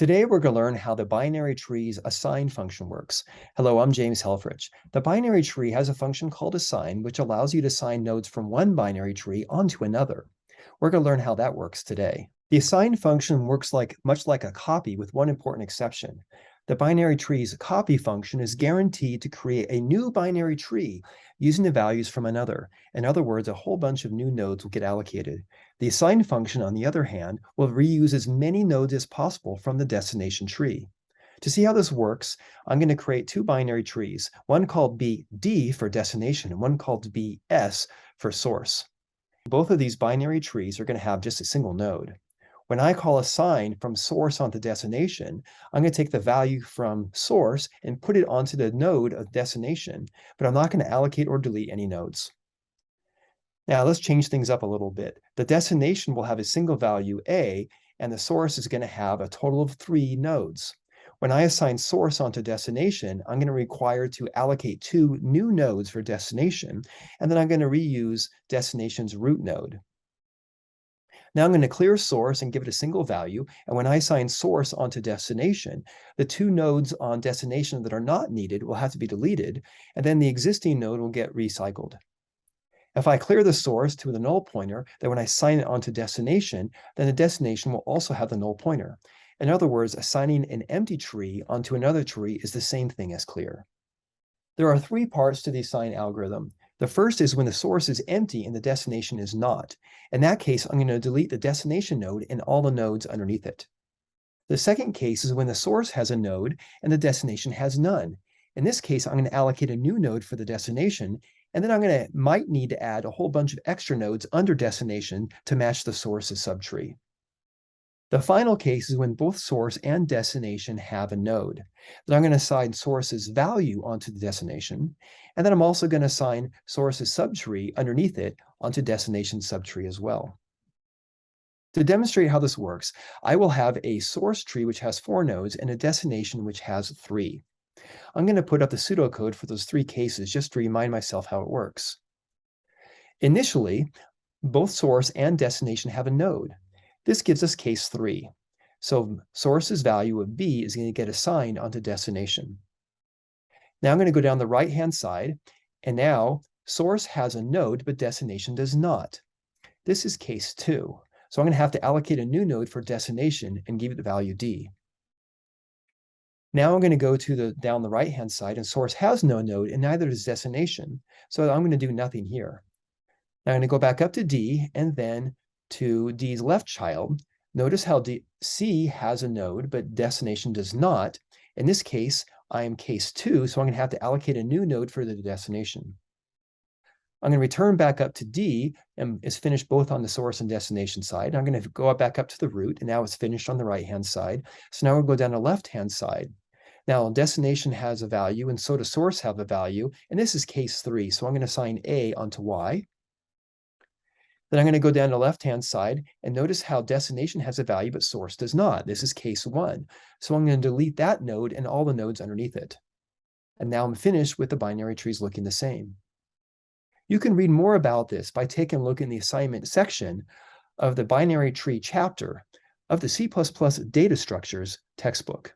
Today, we're going to learn how the binary tree's assign function works. Hello, I'm James Helfrich. The binary tree has a function called assign, which allows you to assign nodes from one binary tree onto another. We're going to learn how that works today. The assign function works much like a copy with one important exception. The binary tree's copy function is guaranteed to create a new binary tree using the values from another. In other words, a whole bunch of new nodes will get allocated. The assign function, on the other hand, will reuse as many nodes as possible from the destination tree. To see how this works, I'm going to create two binary trees, one called BD for destination and one called BS for source. Both of these binary trees are going to have just a single node. When I call assign from source onto destination, I'm going to take the value from source and put it onto the node of destination, but I'm not going to allocate or delete any nodes. Now let's change things up a little bit. The destination will have a single value A, and the source is going to have a total of 3 nodes. When I assign source onto destination, I'm going to require to allocate 2 new nodes for destination, and then I'm going to reuse destination's root node. Now I'm going to clear source and give it a single value, and when I assign source onto destination, the 2 nodes on destination that are not needed will have to be deleted, and then the existing node will get recycled. If I clear the source to the null pointer, then when I assign it onto destination, then the destination will also have the null pointer. In other words, assigning an empty tree onto another tree is the same thing as clear. There are 3 parts to the assign algorithm. The first is when the source is empty and the destination is not. In that case, I'm going to delete the destination node and all the nodes underneath it. The second case is when the source has a node and the destination has none. In this case, I'm going to allocate a new node for the destination, and then might need to add a whole bunch of extra nodes under destination to match the source's subtree. The final case is when both source and destination have a node. Then I'm going to assign source's value onto the destination, and then I'm also going to assign source's subtree underneath it onto destination's subtree as well. To demonstrate how this works, I will have a source tree which has 4 nodes and a destination which has 3. I'm going to put up the pseudocode for those 3 cases just to remind myself how it works. Initially, both source and destination have a node. This gives us case 3. So source's value of B is going to get assigned onto destination. Now I'm going to go down the right-hand side, and now source has a node, but destination does not. This is case 2. So I'm going to have to allocate a new node for destination and give it the value D. Now I'm going to go to down the right-hand side, and source has no node, and neither does destination. So I'm going to do nothing here. Now I'm going to go back up to D, and then to D's left child. Notice how C has a node, but destination does not. In this case, I am case 2, so I'm going to have to allocate a new node for the destination. I'm going to return back up to D, and it's finished both on the source and destination side. I'm going to go back up to the root, and now it's finished on the right-hand side. So now we'll go down the left-hand side. Now, destination has a value, and so does source have a value, and this is case 3. So I'm going to assign A onto Y. Then I'm going to go down the left-hand side, and notice how destination has a value, but source does not. This is case 1. So I'm going to delete that node and all the nodes underneath it. And now I'm finished with the binary trees looking the same. You can read more about this by taking a look in the assignment section of the binary tree chapter of the C++ data structures textbook.